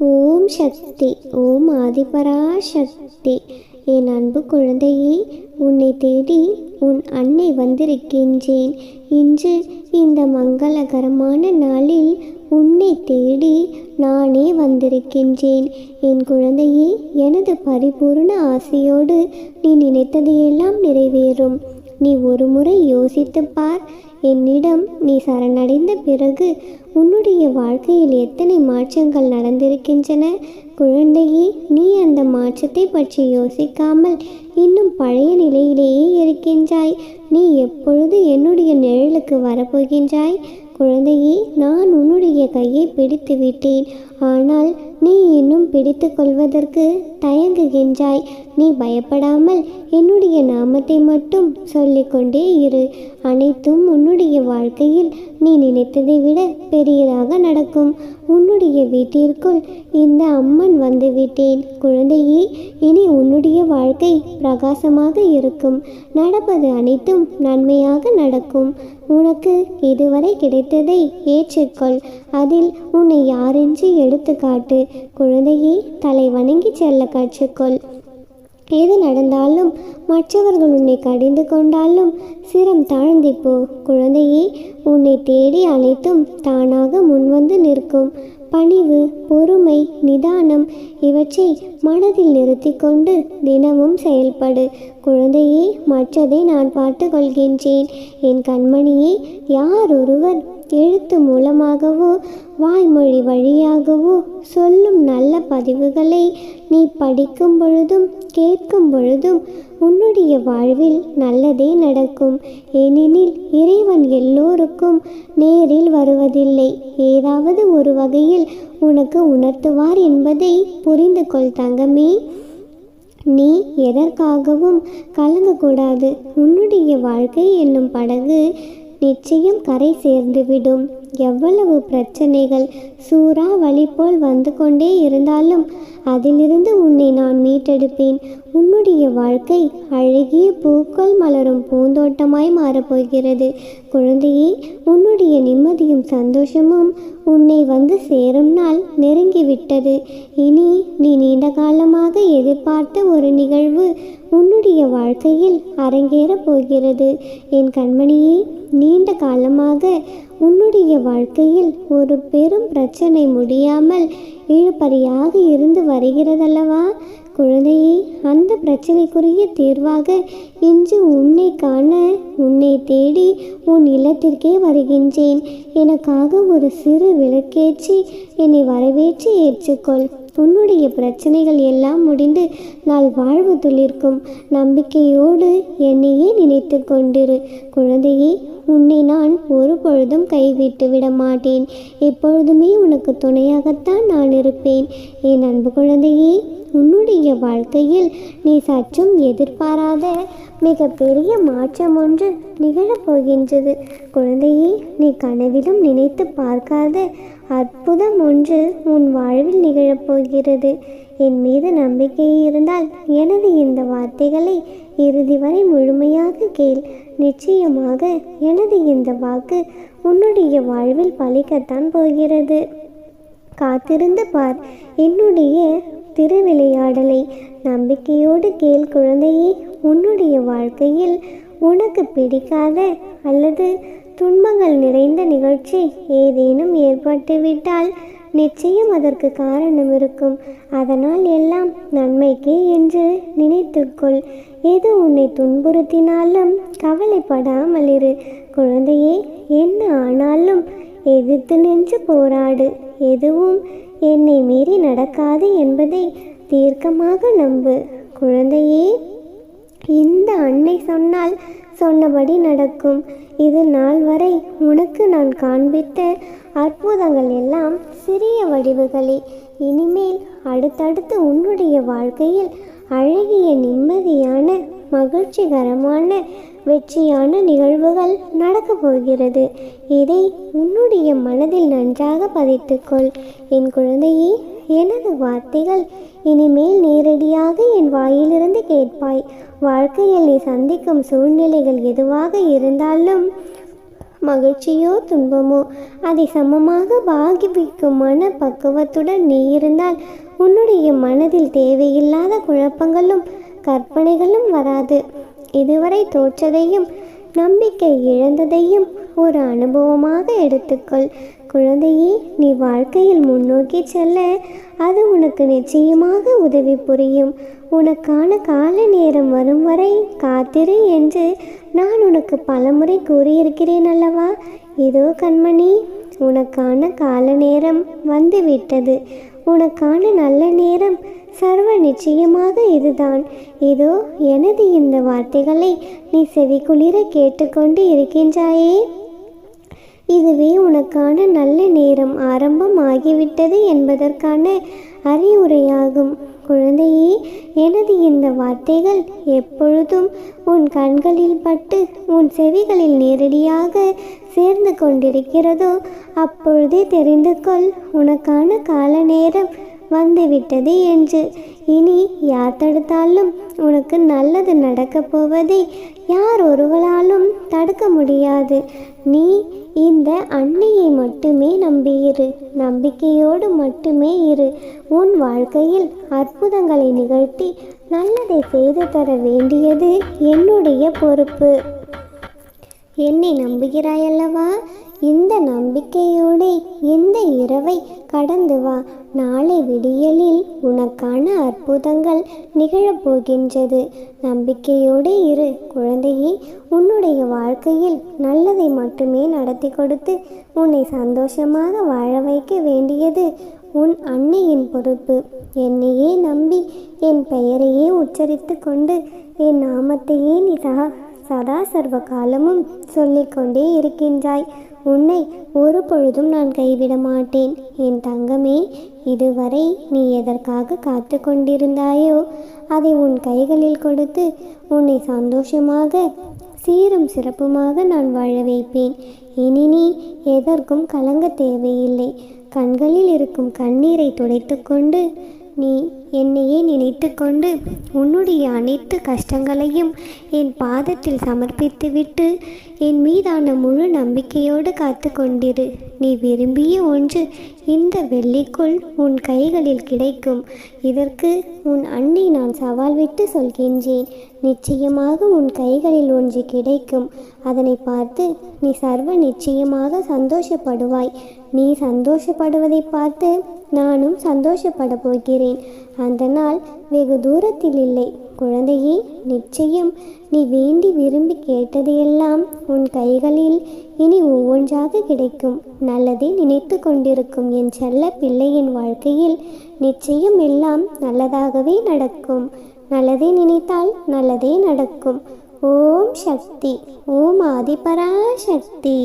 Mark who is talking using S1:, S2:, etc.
S1: ஓம் சக்தி. ஓம் ஆதிபரா சக்தி. என் அன்பு குழந்தையே, உன்னை தேடி உன் அன்னை வந்திருக்கின்றேன். இன்று இந்த மங்களகரமான நாளில் உன்னை தேடி நானே வந்திருக்கின்றேன். என் குழந்தையே, எனது பரிபூர்ண ஆசையோடு நீ நினைத்தது எல்லாம் நிறைவேறும். நீ ஒரு முறை யோசித்து பார். என்னிடம் நீ சரணடைந்த பிறகு உன்னுடைய வாழ்க்கையில் எத்தனை மாற்றங்கள் நடந்திருக்கின்றன. குழந்தையே, நீ அந்த மாற்றத்தை பற்றி யோசிக்காமல் இன்னும் பழைய நிலையிலேயே இருக்கின்றாய். நீ எப்பொழுது என்னுடைய நிழலுக்கு வரப்போகின்றாய்? குழந்தையே, நான் உன்னுடைய கையை பிடித்து விட்டேன். ஆனால் நீ இன்னும் பிடித்து கொள்வதற்கு தயங்குகின்றாய். நீ பயப்படாமல் என்னுடைய நாமத்தை மட்டும் சொல்லிக்கொண்டே இரு. அனைத்தும் உன்னுடைய வாழ்க்கையில் நீ நினைத்ததை விட பெரியதாக நடக்கும். உன்னுடைய வீட்டிற்குள் இந்த அம்மன் வந்து விட்டேன். குழந்தையே, இனி உன்னுடைய வாழ்க்கை பிரகாசமாக இருக்கும். நடப்பது அனைத்தும் நன்மையாக நடக்கும். உனக்கு இதுவரை கிடைத்ததை ஏற்றுக்கொள். அதில் உன்னை யாரென்று எடுத்துக்காட்டு. குழந்தையே, தலை வணங்கி செல்ல கற்றுக்கொள். எது நடந்தாலும், மற்றவர்கள் உன்னை கடிந்து கொண்டாலும் சிரம் தாழ்ந்தி போ. குழந்தையே, உன்னை தேடி அனைத்தும் தானாக முன்வந்து நிற்கும். பணிவு, பொறுமை, நிதானம் இவற்றை மனதில் நிறுத்தி கொண்டு தினமும் செயல்படு. குழந்தையே, மற்றதை நான் பார்த்து கொள்கின்றேன். என் கண்மணியே, யார் ஒருவர் எழுத்து மூலமாகவோ வாய்மொழி வழியாகவோ சொல்லும் நல்ல பதிவுகளை நீ படிக்கும் பொழுதும் கேட்கும் பொழுதும் உன்னுடைய வாழ்வில் நல்லதே நடக்கும். ஏனெனில் இறைவன் எல்லோருக்கும் நேரில் வருவதில்லை. ஏதாவது ஒரு வகையில் உனக்கு உணர்த்துவார் என்பதை புரிந்து கொள் தங்கமே. நீ எதற்காகவும் கலங்கக்கூடாது. உன்னுடைய வாழ்க்கை என்னும் படகு நிச்சயம் கரை சேர்ந்துவிடும். எவ்வளவு பிரச்சனைகள் சூறாவளி போல் வந்து கொண்டே இருந்தாலும் அதிலிருந்து உன்னை நான் மீட்டெடுப்பேன். உன்னுடைய வாழ்க்கை அழகிய பூக்கள் மலரும் பூந்தோட்டமாய் மாறப்போகிறது. குழந்தையே, உன்னுடைய நிம்மதியும் சந்தோஷமும் உன்னை வந்து சேரும் நாள் நெருங்கிவிட்டது. இனி நீ நீண்ட காலமாக எதிர்பார்த்த ஒரு நிகழ்வு உன்னுடைய வாழ்க்கையில் அரங்கேறப் போகிறது. என் கண்மணியே, நீண்ட காலமாக உன்னுடைய வாழ்க்கையில் ஒரு பெரும் பிரச்சனை முடியாமல் இழுபறியாக இருந்து வருகிறதல்லவா? குழந்தையே, அந்த பிரச்சனைக்குரிய தீர்வாக இன்று உன்னை காண உன்னை தேடி உன் இல்லத்திற்கே வருகின்றேன். எனக்காக ஒரு சிறு விளக்கேற்றி என்னை வரவேற்று ஏற்றுக்கொள். உன்னுடைய பிரச்சனைகள் எல்லாம் முடிந்து நாள் வாழ்வு துளிர்க்கும். நம்பிக்கையோடு என்னையே நினைத்து கொண்டிரு. குழந்தையே, உன்னை நான் ஒரு பொழுதும் கைவிட்டு விட மாட்டேன். எப்பொழுதுமே உனக்கு துணையாகத்தான் நான் இருப்பேன். என் அன்பு குழந்தையே, உன்னுடைய வாழ்க்கையில் நீ சற்றும் எதிர்பாராத மிக பெரிய மாற்றம் ஒன்று நிகழப்போகின்றது. குழந்தையே, நீ கனவிலும் நினைத்து பார்க்காத அற்புதம் ஒன்று உன் வாழ்வில் நிகழப்போகிறது. என் மீது நம்பிக்கை இருந்தால் எனது இந்த வார்த்தைகளை இறுதி வரை முழுமையாக கேள். நிச்சயமாக எனது இந்த வாக்கு உன்னுடைய வாழ்வில் பலிக்கத்தான் போகிறது. காத்திருந்து பார் என்னுடைய திருவிளையாடலை. நம்பிக்கையோடு கேள் குழந்தையே. உன்னுடைய வாழ்க்கையில் உனக்கு பிடிக்காத அல்லது துன்பங்கள் நிறைந்த நிகழ்ச்சி ஏதேனும் ஏற்பட்டுவிட்டால் நிச்சயம் அதற்கு காரணம் இருக்கும். அதனால் எல்லாம் நன்மைக்கே என்று நினைத்துக்கொள். எது உன்னை துன்புறுத்தினாலும் கவலைப்படாமல் இரு. குழந்தையே, என்ன ஆனாலும் எதிர்த்து நின்று போராடு. எதுவும் என்னை மீறி நடக்காது என்பதை தீர்க்கமாக நம்பு. குழந்தையே, இந்த அன்னை சொன்னால் சொன்னபடி நடக்கும். இது நாள் வரை உனக்கு நான் காண்பித்த அற்புதங்கள் எல்லாம் சிறிய வடிவுகளே. இனிமேல் அடுத்தடுத்து உன்னுடைய வாழ்க்கையில் அழகிய, நிம்மதியான, மகிழ்ச்சிகரமான, வெற்றியான நிகழ்வுகள் நடக்கப் போகிறது. இதை உன்னுடைய மனதில் நன்றாக பதித்துக்கொள். என் குழந்தையே, எனது வார்த்தைகள் இனிமேல் நேரடியாக என் வாயிலிருந்து கேட்பாய். வாழ்க்கையில் நீ சந்திக்கும் சூழ்நிலைகள் எதுவாக இருந்தாலும் மகிழ்ச்சியோ துன்பமோ அதை சமமாக பாகிப்பிக்கும் மன பக்குவத்துடன் நீ இருந்தால் உன்னுடைய மனதில் தேவையில்லாத குழப்பங்களும் கற்பனைகளும் வராது. இதுவரை தோற்றதையும் நம்பிக்கை இழந்ததையும் ஒரு அனுபவமாக எடுத்துக்கொள். குழந்தையே, நீ வாழ்க்கையில் முன்னோக்கி செல்ல அது உனக்கு நிச்சயமாக உதவி புரியும். உனக்கான கால நேரம் வரும் வரை காத்திரு என்று நான் உனக்கு பலமுறை கூறியிருக்கிறேன் அல்லவா? இதோ கண்மணி, உனக்கான கால நேரம் வந்துவிட்டது. உனக்கான நல்ல நேரம் சர்வ நிச்சயமாக இதுதான். இதோ எனது இந்த வார்த்தைகளை நீ செவிக்குளிர கேட்டுக்கொண்டு இருக்கின்றாயே, இதுவே உனக்கான நல்ல நேரம் ஆரம்பம் ஆகிவிட்டது என்பதற்கான அறிவுரையாகும். குழந்தையே, எனது இந்த வார்த்தைகள் எப்பொழுதும் உன் கண்களில் பட்டு உன் செவிகளில் நேரடியாக சேர்ந்து கொண்டிருக்கிறதோ அப்பொழுதே தெரிந்து கொள், உனக்கான கால நேரம் வந்துவிட்டது என்று. இனி யார் தடுத்தாலும் உனக்கு நல்லது நடக்கப் போவதை யார் ஒருவராலும் தடுக்க முடியாது. நீ இந்த அன்னையை மட்டுமே நம்பியிரு. நம்பிக்கையோடு மட்டுமே இரு. உன் வாழ்க்கையில் அற்புதங்களை நிகழ்த்தி நல்லதை செய்து தர வேண்டியது என்னுடைய பொறுப்பு. என்னை நம்புகிறாயல்லவா? இந்த நம்பிக்கையோடு இந்த இரவை கடந்து வா. நாளை விடியலில் உனக்கான அற்புதங்கள் நிகழப்போகின்றது. நம்பிக்கையோடு இரு குழந்தையே. உன்னுடைய வாழ்க்கையில் நல்லதை மட்டுமே நடத்தி கொடுத்து உன்னை சந்தோஷமாக வாழ வைக்க வேண்டியது உன் அன்னையின் பொறுப்பு. என்னையே நம்பி என் பெயரையே உச்சரித்து கொண்டு என் நாமத்தையே நீ சதா சர்வ காலமும் சொல்லிக்கொண்டே இருக்கின்றாய். உன்னை ஒரு பொழுதும் நான் கைவிட மாட்டேன். என் தங்கமே, இதுவரை நீ எதற்காக காத்து கொண்டிருந்தாயோ அதை உன் கைகளில் கொடுத்து உன்னை சந்தோஷமாக சீரும் சிறப்புமாக நான் வாழ வைப்பேன். இனி நீ எதற்கும் கலங்க தேவையில்லை. கண்களில் இருக்கும் கண்ணீரை துடைத்து கொண்டு நீ என்னையே நினைத்து கொண்டு உன்னுடைய அனைத்து கஷ்டங்களையும் என் பாதத்தில் சமர்ப்பித்துவிட்டு என் மீதான முழு நம்பிக்கையோடு காத்து கொண்டிரு. நீ விரும்பிய ஒன்று இந்த வெள்ளிக்குள் உன் கைகளில் கிடைக்கும். இதற்கு உன் அன்னை நான் சவால் விட்டு சொல்கின்றேன். நிச்சயமாக உன் கைகளில் ஒன்று கிடைக்கும். அதனை பார்த்து நீ சர்வ நிச்சயமாக சந்தோஷப்படுவாய். நீ சந்தோஷப்படுவதை பார்த்து நானும் சந்தோஷப்பட போகிறேன். அந்த நாள் வெகு தூரத்தில் இல்லை குழந்தையே. நிச்சயம் நீ வேண்டி விரும்பி கேட்டதையெல்லாம் உன் கைகளில் இனி ஒவ்வொன்றாக கிடைக்கும். நல்லதே நினைத்து கொண்டிருக்கும் என் செல்ல பிள்ளையின் வாழ்க்கையில் நிச்சயம் எல்லாம் நல்லதாகவே நடக்கும். நல்லதே நினைத்தால் நல்லதே நடக்கும். ஓம் சக்தி. ஓம் ஆதிபராசக்தி.